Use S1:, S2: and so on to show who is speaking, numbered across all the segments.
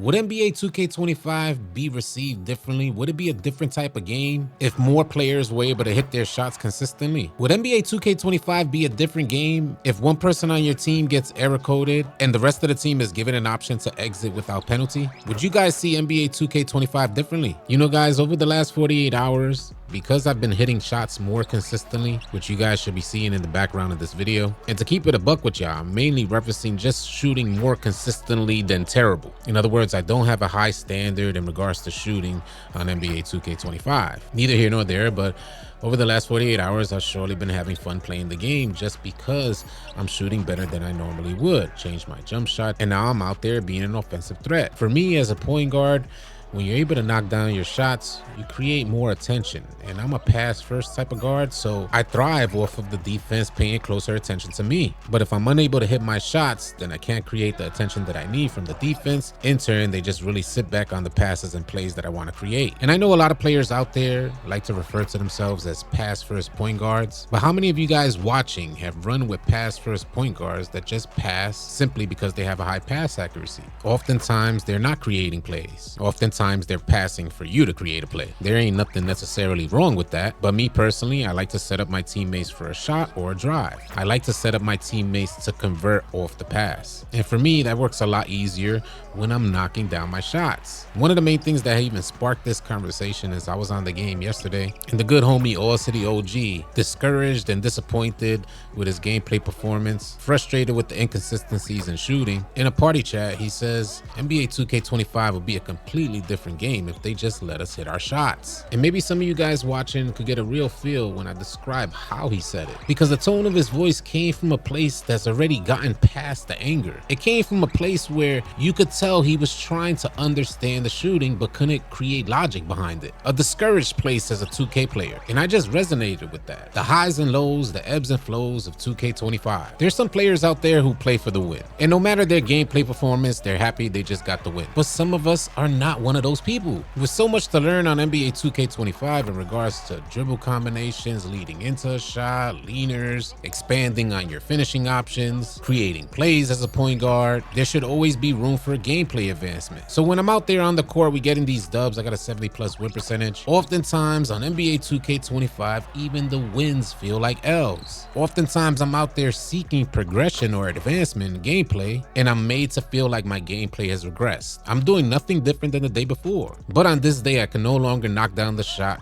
S1: Would NBA 2K25 be received differently? Would it be a different type of game if more players were able to hit their shots consistently? Would NBA 2K25 be a different game if one person on your team gets error coded and the rest of the team is given an option to exit without penalty? Would you guys see NBA 2K25 differently? You know, guys, over the last 48 hours, because I've been hitting shots more consistently, which you guys should be seeing in the background of this video, and to keep it a buck with y'all, I'm mainly referencing just shooting more consistently than terrible. In other words, I don't have a high standard in regards to shooting on NBA 2K25. Neither here nor there, but over the last 48 hours, I've surely been having fun playing the game just because I'm shooting better than I normally would. Changed my jump shot, and now I'm out there being an offensive threat. For me as a point guard, when you're able to knock down your shots, you create more attention. And I'm a pass first type of guard, so I thrive off of the defense paying closer attention to me. But if I'm unable to hit my shots, then I can't create the attention that I need from the defense. In turn, they just really sit back on the passes and plays that I want to create. And I know a lot of players out there like to refer to themselves as pass first point guards, but how many of you guys watching have run with pass first point guards that just pass simply because they have a high pass accuracy? Oftentimes, they're not creating plays. Oftentimes, they're passing for you to create a play. There ain't nothing necessarily wrong with that, but me personally, I like to set up my teammates for a shot or a drive. I like to set up my teammates to convert off the pass. And for me, that works a lot easier when I'm knocking down my shots. One of the main things that even sparked this conversation is I was on the game yesterday, and the good homie AllCity OG, discouraged and disappointed with his gameplay performance, frustrated with the inconsistencies in shooting. In a party chat, he says NBA 2K25 would be a completely different game if they just let us hit our shots. And maybe some of you guys watching could get a real feel when I describe how he said it, because the tone of his voice came from a place that's already gotten past the anger. It came from a place where you could tell he was trying to understand the shooting but couldn't create logic behind it. A discouraged place as a 2K player. And I just resonated with that. The highs and lows, the ebbs and flows of 2K25. There's some players out there who play for the win, and no matter their gameplay performance, they're happy they just got the win. But some of us are not one of those people. With so much to learn on NBA 2K25 in regards to dribble combinations leading into a shot, leaners, expanding on your finishing options, creating plays as a point guard, there should always be room for gameplay advancement. So when I'm out there on the court, we getting these dubs, I got a 70+ win percentage. Oftentimes on NBA 2K25, even the wins feel like L's. Oftentimes I'm out there seeking progression or advancement in gameplay, and I'm made to feel like my gameplay has regressed. I'm doing nothing different than the day before. But on this day, I can no longer knock down the shot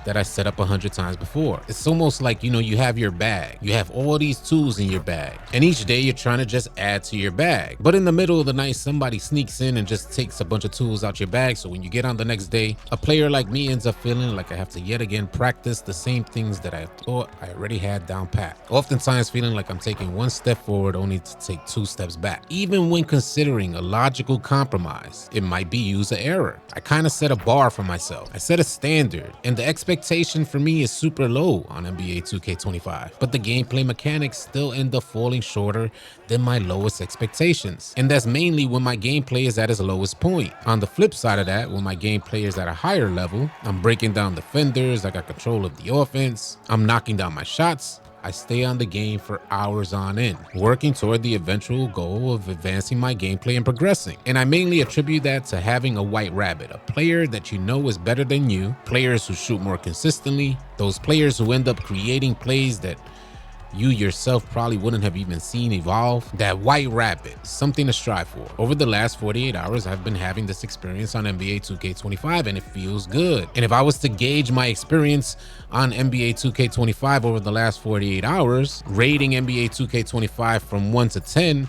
S1: that I set up 100 times before. It's almost like, you have your bag. You have all these tools in your bag, and each day you're trying to just add to your bag. But in the middle of the night, somebody sneaks in and just takes a bunch of tools out your bag. So when you get on the next day, a player like me ends up feeling like I have to yet again practice the same things that I thought I already had down pat. Oftentimes feeling like I'm taking one step forward only to take 2 steps back. Even when considering a logical compromise, it might be user error. I kind of set a bar for myself. I set a standard, and the expectation for me is super low on NBA 2K25, but the gameplay mechanics still end up falling shorter than my lowest expectations. And that's mainly when my gameplay is at its lowest point. On the flip side of that, when my gameplay is at a higher level, I'm breaking down defenders, I got control of the offense, I'm knocking down my shots, I stay on the game for hours on end, working toward the eventual goal of advancing my gameplay and progressing. And I mainly attribute that to having a white rabbit, a player that you know is better than you, players who shoot more consistently, those players who end up creating plays that you yourself probably wouldn't have even seen evolve. That white rabbit, something to strive for. Over the last 48 hours, I've been having this experience on NBA 2K25, and it feels good. And if I was to gauge my experience on NBA 2K25 over the last 48 hours, rating NBA 2K25 from 1 to 10,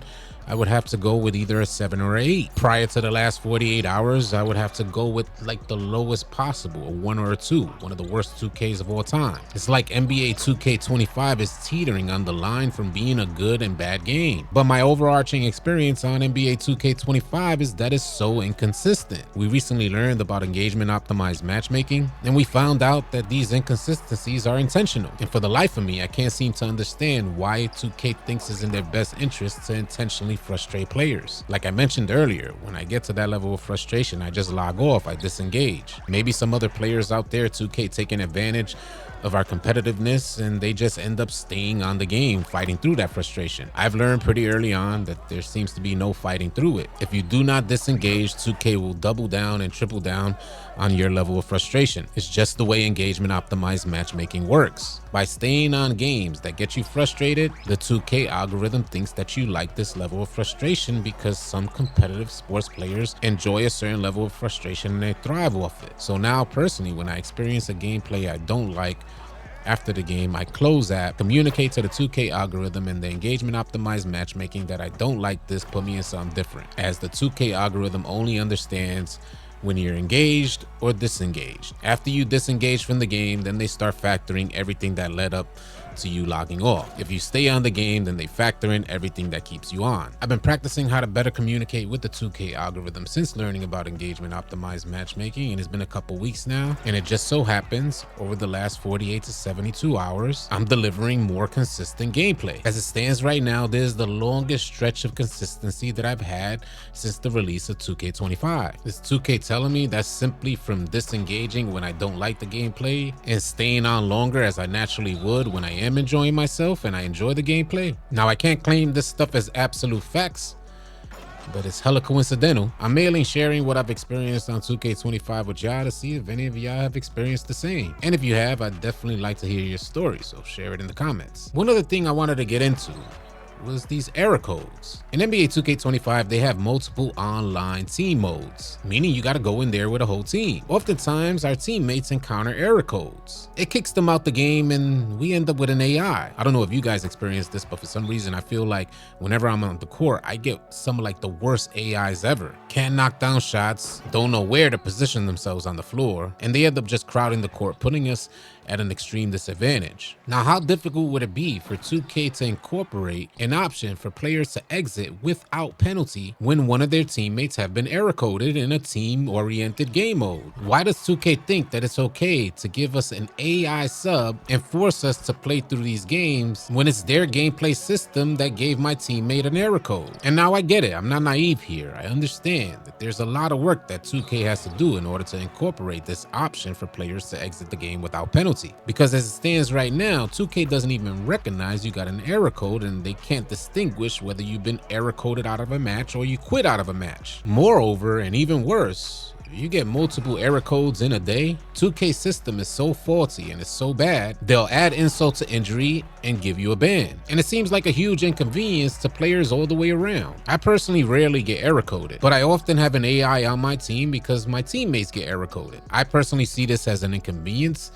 S1: I would have to go with either a 7 or an 8. Prior to the last 48 hours, I would have to go with like the lowest possible, a 1 or a 2, one of the worst 2Ks of all time. It's like NBA 2K25 is teetering on the line from being a good and bad game. But my overarching experience on NBA 2K25 is that it's so inconsistent. We recently learned about engagement optimized matchmaking, and we found out that these inconsistencies are intentional. And for the life of me, I can't seem to understand why 2K thinks it's in their best interest to intentionally consistently frustrate players. Like I mentioned earlier, when I get to that level of frustration, I just log off, I disengage. Maybe some other players out there, 2K, taking advantage of our competitiveness, and they just end up staying on the game, fighting through that frustration. I've learned pretty early on that there seems to be no fighting through it. If you do not disengage, 2K will double down and triple down on your level of frustration. It's just the way engagement optimized matchmaking works. By staying on games that get you frustrated, the 2K algorithm thinks that you like this level of frustration because some competitive sports players enjoy a certain level of frustration and they thrive off it. So now personally, when I experience a gameplay I don't like, after the game, I close app, communicate to the 2K algorithm and the engagement optimized matchmaking that I don't like this, put me in something different, as the 2K algorithm only understands when you're engaged or disengaged. After you disengage from the game, then they start factoring everything that led up to you logging off. If you stay on the game, then they factor in everything that keeps you on. I've been practicing how to better communicate with the 2K algorithm since learning about engagement optimized matchmaking, and it's been a couple weeks now, and it just so happens over the last 48 to 72 hours, I'm delivering more consistent gameplay. As it stands right now, this is the longest stretch of consistency that I've had since the release of 2K25. Is 2K telling me that's simply from disengaging when I don't like the gameplay and staying on longer as I naturally would when I am enjoying myself and I enjoy the gameplay? Now, I can't claim this stuff as absolute facts, but it's hella coincidental. I'm mainly sharing what I've experienced on 2K25 with y'all to see if any of y'all have experienced the same. And if you have, I'd definitely like to hear your story, so share it in the comments. One other thing I wanted to get into was these error codes. In NBA 2K25, they have multiple online team modes, meaning you gotta go in there with a whole team. Oftentimes, our teammates encounter error codes. It kicks them out the game and we end up with an AI. I don't know if you guys experience this, but for some reason, I feel like whenever I'm on the court, I get some of like the worst AIs ever. Can't knock down shots, don't know where to position themselves on the floor, and they end up just crowding the court, putting us at an extreme disadvantage. Now, how difficult would it be for 2K to incorporate an option for players to exit without penalty when one of their teammates have been error coded in a team-oriented game mode? Why does 2K think that it's okay to give us an AI sub and force us to play through these games when it's their gameplay system that gave my teammate an error code? And now I get it, I'm not naive here. I understand that there's a lot of work that 2K has to do in order to incorporate this option for players to exit the game without penalty. Because as it stands right now, 2K doesn't even recognize you got an error code and they can't distinguish whether you've been error coded out of a match or you quit out of a match. Moreover, and even worse, if you get multiple error codes in a day, 2K's system is so faulty and it's so bad, they'll add insult to injury and give you a ban. And it seems like a huge inconvenience to players all the way around. I personally rarely get error coded, but I often have an AI on my team because my teammates get error coded. I personally see this as an inconvenience.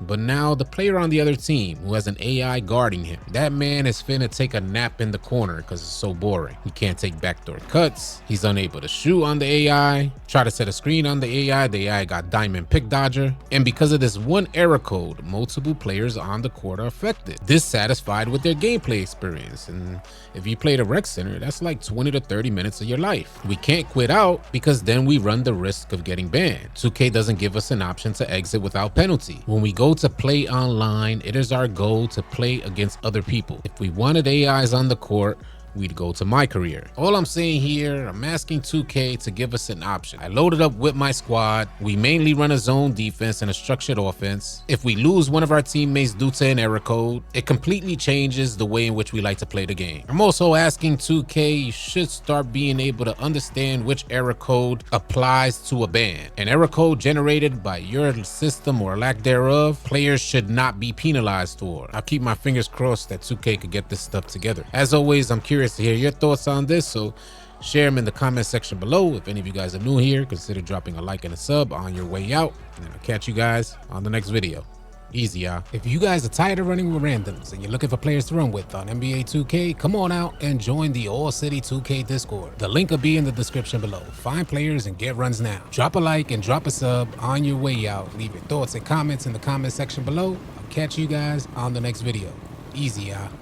S1: But now the player on the other team who has an AI guarding him, that man is finna take a nap in the corner because it's so boring. He can't take backdoor cuts. He's unable to shoot on the AI. Try to set a screen on the AI got diamond pick dodger. And because of this one error code, multiple players on the court are affected, dissatisfied with their gameplay experience. And if you play the rec center, that's like 20 to 30 minutes of your life. We can't quit out because then we run the risk of getting banned. 2K doesn't give us an option to exit without penalty. When we go to play online, it is our goal to play against other people. If we wanted AIs on the court, we'd go to my career. All I'm saying here, I'm asking 2K to give us an option. I loaded up with my squad. We mainly run a zone defense and a structured offense. If we lose one of our teammates due to an error code, it completely changes the way in which we like to play the game. I'm also asking 2K, you should start being able to understand which error code applies to a ban. An error code generated by your system or lack thereof, players should not be penalized for. I'll keep my fingers crossed that 2K could get this stuff together. As always, I'm curious to hear your thoughts on this, so share them in the comment section below. If any of you guys are new here, consider dropping a like and a sub on your way out, and I'll catch you guys on the next video. Easy, y'all. If you guys are tired of running with randoms and you're looking for players to run with on NBA 2K, come on out and join the AllCity 2K Discord. The link will be in the description below. Find players and get runs now. Drop a like and drop a sub on your way out. Leave your thoughts and comments in the comment section below. I'll catch you guys on the next video. Easy, y'all.